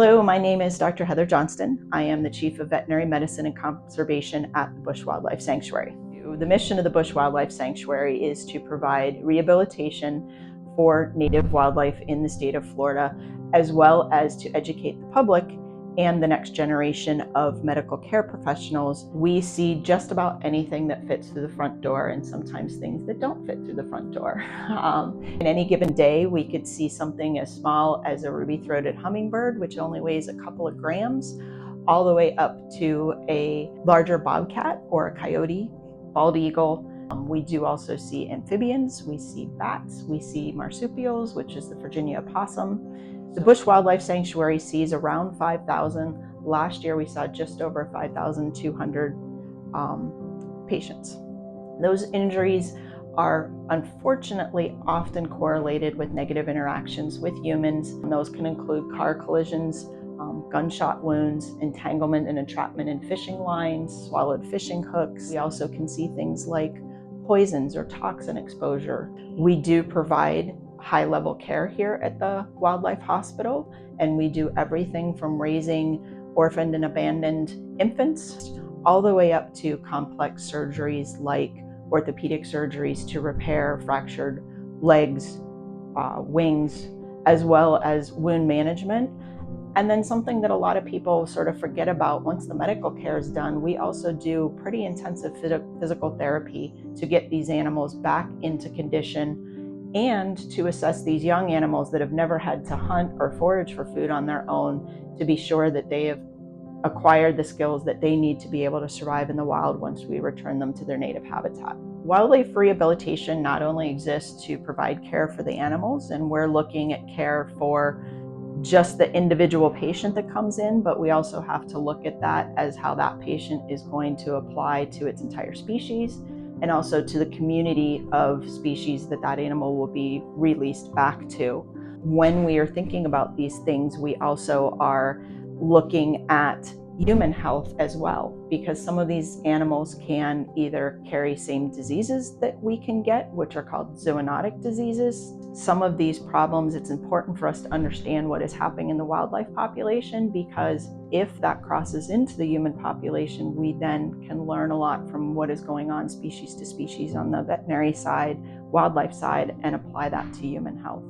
Hello, my name is Dr. Heather Johnston. I am the Chief of Veterinary Medicine and Conservation at the Busch Wildlife Sanctuary. The mission of the Busch Wildlife Sanctuary is to provide rehabilitation for native wildlife in the state of Florida, as well as to educate the public and the next generation of medical care professionals. We see just about anything that fits through the front door and sometimes things that don't fit through the front door. In any given day, we could see something as small as a ruby-throated hummingbird, which only weighs a couple of grams, all the way up to a larger bobcat or a coyote, bald eagle. We do also see amphibians, we see bats, we see marsupials, which is the Virginia opossum. The Busch Wildlife Sanctuary sees around 5,000. Last year we saw just over 5,200 patients. Those injuries are unfortunately often correlated with negative interactions with humans. And those can include car collisions, gunshot wounds, entanglement and entrapment in fishing lines, swallowed fishing hooks. We also can see things like poisons or toxin exposure. We do provide high-level care here at the Wildlife Hospital, and we do everything from raising orphaned and abandoned infants all the way up to complex surgeries like orthopedic surgeries to repair fractured legs, wings, as well as wound management. And then something that a lot of people sort of forget about, once the medical care is done, we also do pretty intensive physical therapy to get these animals back into condition and to assess these young animals that have never had to hunt or forage for food on their own to be sure that they have acquired the skills that they need to be able to survive in the wild once we return them to their native habitat. Wildlife rehabilitation not only exists to provide care for the animals, and we're looking at care for just the individual patient that comes in, but we also have to look at that as how that patient is going to apply to its entire species and also to the community of species that that animal will be released back to. When we are thinking about these things, we also are looking at human health as well, because some of these animals can either carry same diseases that we can get, which are called zoonotic diseases. Some of these problems, it's important for us to understand what is happening in the wildlife population, because if that crosses into the human population, we then can learn a lot from what is going on species to species on the veterinary side, wildlife side, and apply that to human health.